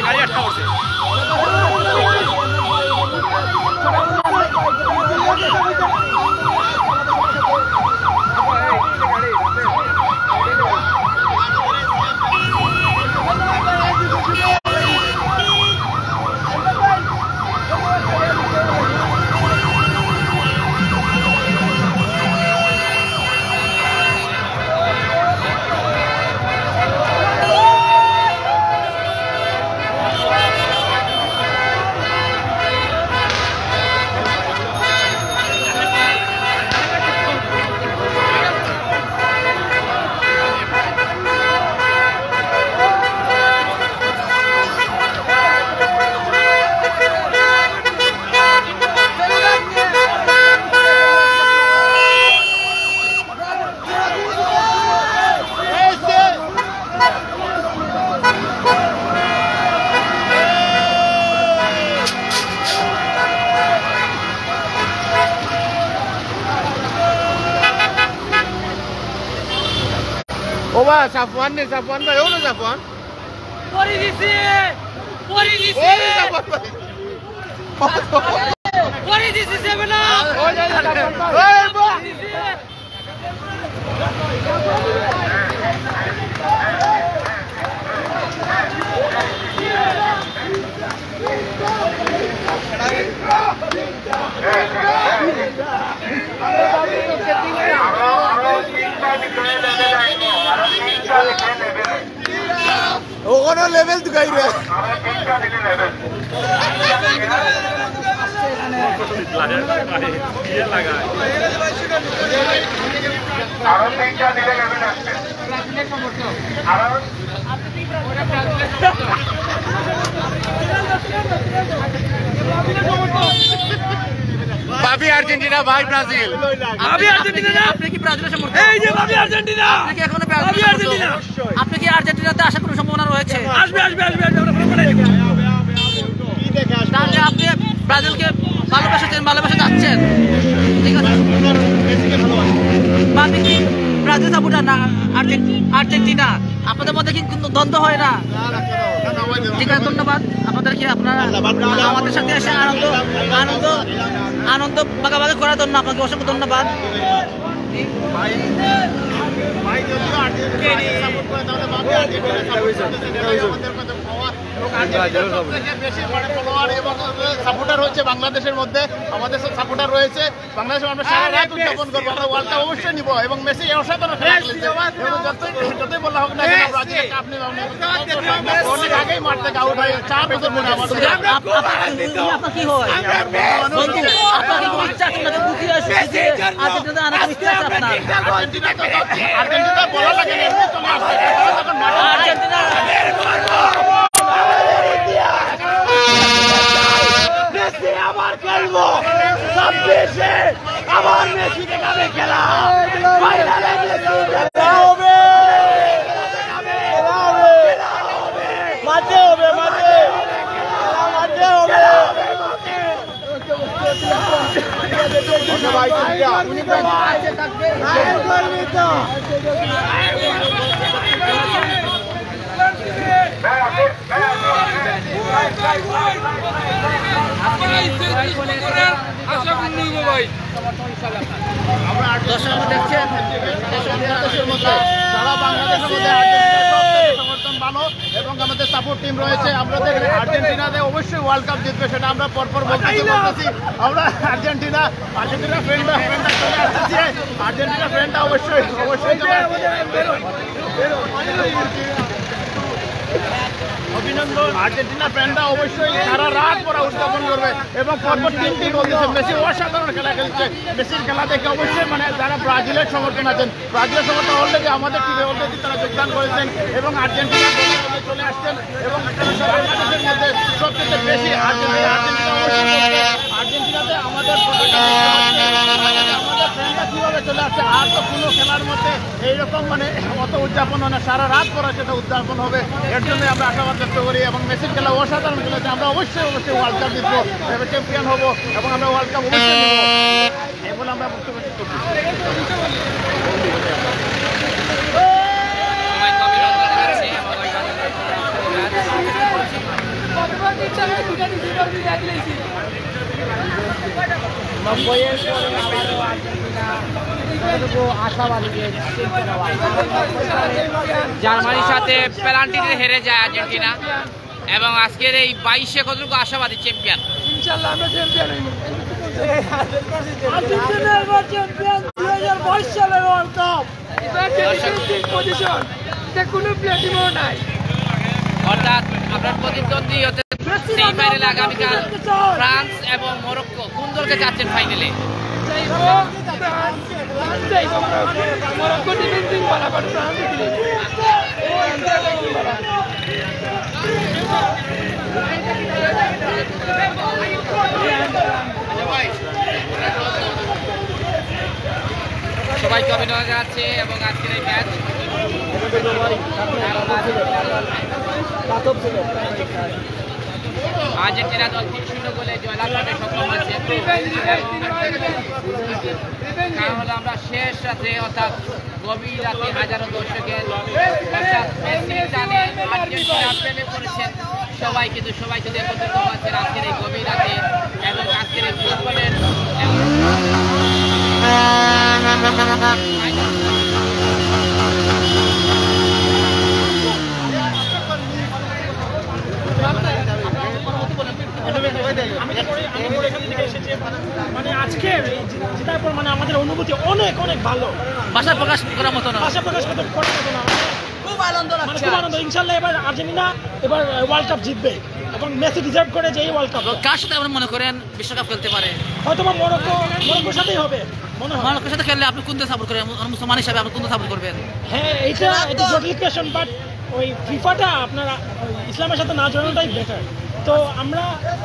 গাড়ি আটকা পড়ছে। ওবা সাফওয়ান নে সাফওয়ান ভাই ও না সাফওয়ান পরি দিছি ওরে সাফওয়ান ভাই পরি দিছি যাবে না ও যা সাফওয়ান ভাই ওই বো ওখানে লেভেল দুগাই রে ভাবি আর্জেন্টিনা ভাই ব্রাজিল আমি আর্জেন্টিনা না আপনি কি ব্রাজিলের সমর্থক এই যে আমি আর্জেন্টিনা আপনি কি এখনো ব্রাজিল আপনি কি আর্জেন্টিনাতে আসার কোনো সম্ভাবনা রয়েছে আসবে আমরা কি দেখে আসবে তাহলে আপনি ব্রাজিলকে ভালোবাসা যাচ্ছেন ঠিক আছে মেসিকে ভালোবাসেন আপনি কি ব্রাজিল সাপোর্টার না আর্জেন্টিনা আপনাদের মধ্যে কি কিন্তু দ্বন্দ্ব হয় না ঠিক আছে ধন্যবাদ আপনাদের কি আপনারা আমাদের সাথে এসে আনন্দ ভাগাভাগি করার জন্য আপনাকে অসংখ্য ধন্যবাদ সাপোর্টার হচ্ছে বাংলাদেশের মধ্যে আমাদের সাপোর্টার রয়েছে বাংলাদেশের আমরা সারা রাত উদযাপন করবো আমরা ওয়ার্ল্ড কাপ অবশ্যই নিব এবং মেসি অসাধারণ খেলা খেলেছে যতই বলা হোক না ব্রাজিলের কাপ নেবে অনেক আগেই মাঠ থেকে আউট হয়ে 4 বছর মনে আমাদের কি হয় আর্জেন্টিনা বলা লাগে আবার খেলবো 26-এ আবার মেসি দেখাবে খেলা ফাইনালে মেসি খেলা হবে মাঠে হবে সারা বাংলাদেশের মধ্যে সমর্থন ভালো এবং আমাদের সাপোর্ট টিম রয়েছে আমাদের আর্জেন্টিনাতে অবশ্যই ওয়ার্ল্ড কাপ জিতবে সেটা আমরা পরপর বলতেছি আমরা আর্জেন্টিনা ফ্রেন্ডটা চলে আসতেছি আর্জেন্টিনা ফ্রেন্ডটা অবশ্যই অভিনন্দন আর্জেন্টিনা ফ্যানরা অবশ্যই সারা রাত পরে উদযাপন করবে এবং পরপর 3টি গোল দিচ্ছে মেসি অসাধারণ খেলা খেলছে মেসির খেলা দেখে অবশ্যই মানে যারা ব্রাজিলের সমর্থন আছেন ব্রাজিলের সমর্থন অলরেডি আমাদের টিমে অলরেডি তারা যোগদান করেছেন এবং আর্জেন্টিনা চলে আসছেন এবং বাংলাদেশের মধ্যে সবচেয়ে বেশি আর্জেন্টিনা আর্জেন্টিনাতে আমাদের ফ্রেন্ডরা কীভাবে চলে আসছে, আর তো কোনো খেলার মধ্যে এইরকম মানে অত উদযাপন হয় না, সারা রাত পরে সেটা উদযাপন হবে। এর জন্য আমরা আশাবাদ ব্যক্ত করি এবং মেসির খেলা অসাধারণ খেলেছে। আমরা অবশ্যই ওয়ার্ল্ড কাপ জিতবো, চ্যাম্পিয়ন হবো এবং আমরা ওয়ার্ল্ড কাপ অবশ্যই নেবো, এগুলো আমরা বক্তব্য করছি। জার্মানির সাথে পেনাল্টিতে হেরে যায় আর্জেন্টিনা এবং আজকের এই 22-এ কতটুকু আশাবাদী চ্যাম্পিয়ন? ইনশাআল্লাহ আমরা চ্যাম্পিয়ন হইব। আর্জেন্টিনা এবার চ্যাম্পিয়ন 2022 সালের ওয়ার্ল্ড কাপ। এটা ডিফেন্সিভ পজিশন, এটা কোনো প্লেটিমও নাই। অর্থাৎ আপনার প্রতিদ্বন্দ্বী হতে সেমিফাইনালে আগামীকাল ফ্রান্স এবং মরক্কো। কোন দলকে যাচ্ছেন ফাইনালে? মরক্কো ডিফেন্সিভ বরাবর ফ্রান্স সবাইকে অভিনন্দন জানাচ্ছে এবং আজকের এই ম্যাচ আর্জেন্টিনা দল 3-0 গোলে জয়লাভ করতে সক্ষম হয়েছে। কারণ হলো আমরা শেষ রাতে অর্থাৎ গভীর রাতে হাজারো দর্শকের অর্থাৎ মেসির টানে আর্জেন্টিনা প্রেমে পড়েছেন সবাই, কিন্তু সবাই যদি একত্রিত হচ্ছেন আজকের এই গভীর রাতে এবং আজকের এই ফুটবলের মানে আজকে জেতার পর মানে আমাদের অনুভূতি অনেক অনেক ভালো, ভাষা প্রকাশ করার মতো না, ভাষা প্রকাশ করতে মতো না। খুব আনন্দ লাগছে, খুব আনন্দ। ইনশাআল্লাহ এবার আর্জেন্টিনা এবার ওয়ার্ল্ড কাপ জিতবে এবং মেসি ডিজার্ভ করে যে এই ওয়ার্ল্ড কাপ। কার সাথে আপনি মনে করেন বিশ্বকাপ খেলতে পারে? হয়তো বা মরক্কোর সাথেই হবে মনে হয়। মরক্কোর সাথে খেললে আপনি কোন দল সাপোর্ট করেন? মুসলমান হিসাবে আপনি কোন দল সাপোর্ট করবেন? হ্যাঁ, এটা জটিল কোয়েশ্চন, বাট ওই ফিফাটা আপনারা ইসলামের সাথে না জড়ানোটাই বেটার। তো আমরা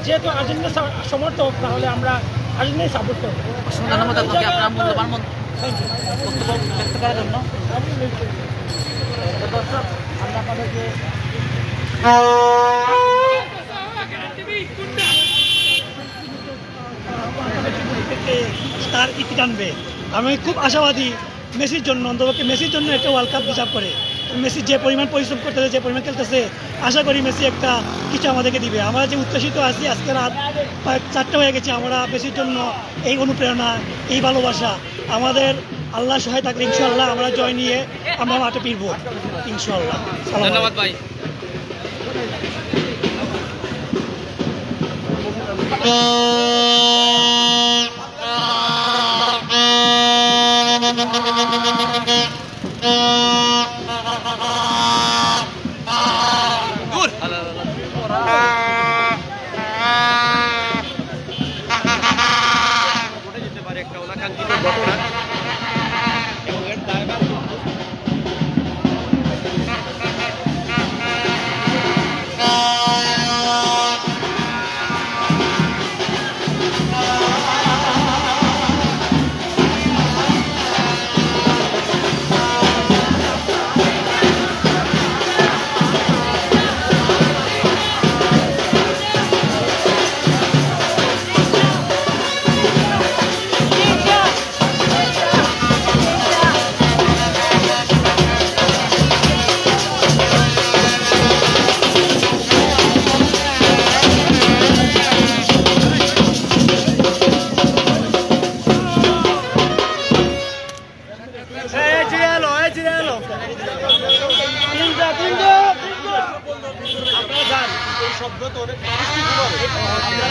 যেহেতু আর্জেন্টিনা সমর্থক, তাহলে আমরা আর্জেন্টিনাই সাপোর্ট করবো। ধন্যবাদ আপনাকে আপনার মূল্যবান বক্তব্য ব্যক্ত করার জন্য। দর্শক, আমরা আপনাদেরকে তার ইতি টানবে। আমি খুব আশাবাদী মেসির জন্য, অন্তপক্ষে মেসির জন্য একটা ওয়ার্ল্ড কাপ ডিজার্ভ করে। মেসি যে পরিমাণ পরিশ্রম করতেছে, যে পরিমাণ খেলতেছে, আশা করি মেসি একটা কিছু আমাদেরকে দিবে। আমরা যে উচ্ছ্বসিত আছি, আজকে রাত 4টা হয়ে গেছে, আমরা মেসির জন্য এই অনুপ্রেরণা, এই ভালোবাসা আমাদের আল্লাহ সহায় থাকলে ইনশাআল্লাহ আমরা জয় নিয়ে আমরা মাঠে ফিরবো ইনশাআল্লাহ। ধন্যবাদ ভাই।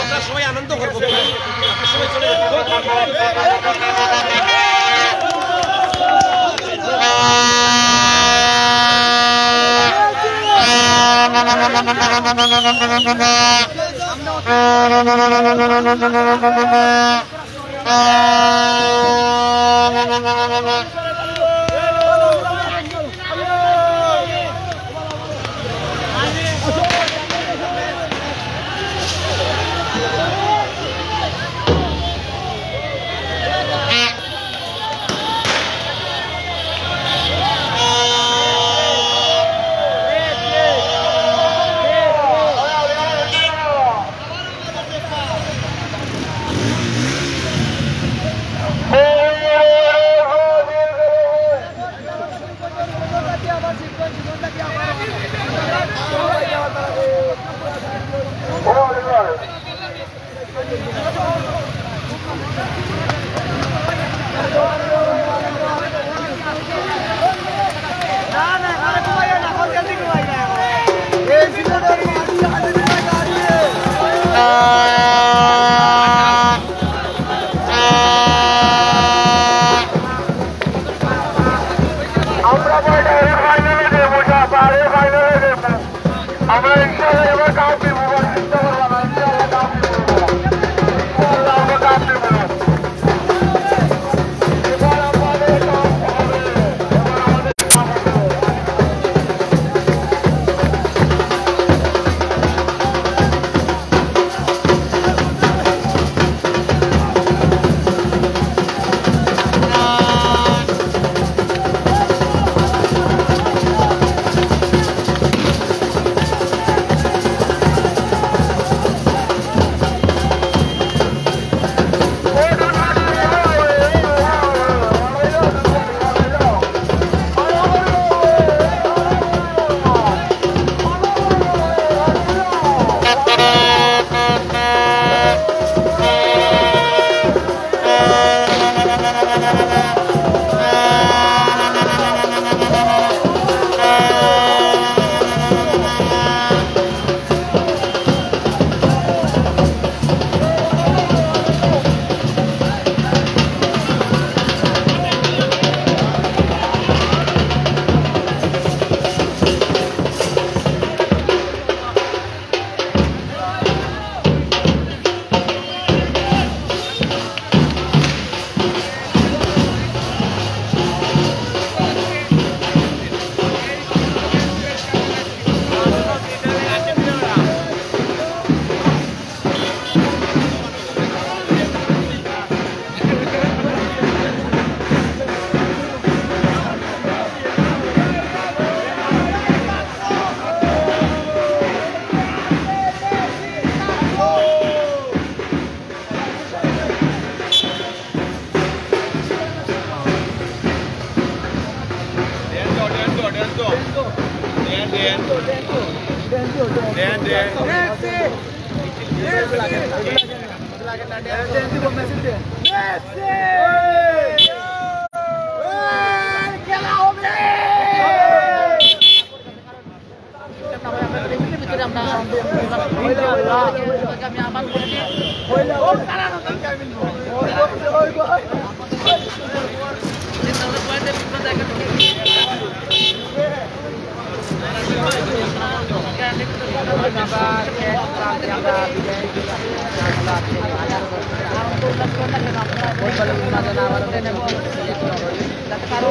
আমরা সবাই আনন্দ করবো, সবাই চলে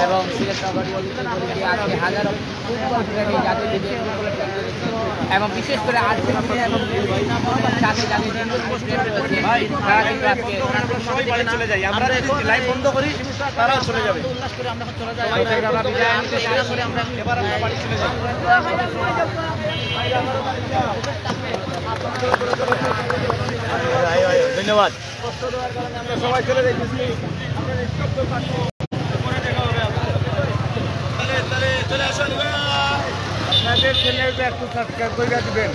এবং সিলেট নগরী আজকে হাজারো এবং বিশেষ করে আর্জেন্টিনা এবং চলে যাই আমরা লাইভ বন্ধ করি তারা চলে যাবে উল্লাস করে আমরা চলে যাই এবার আমরা বাড়ি চলে যাই ধন্যবাদ সবাই চলে যাইতেছি চলে আসুন আপনাদের চ্যানেলটা একটু সাবস্ক্রাইব করে দিবেন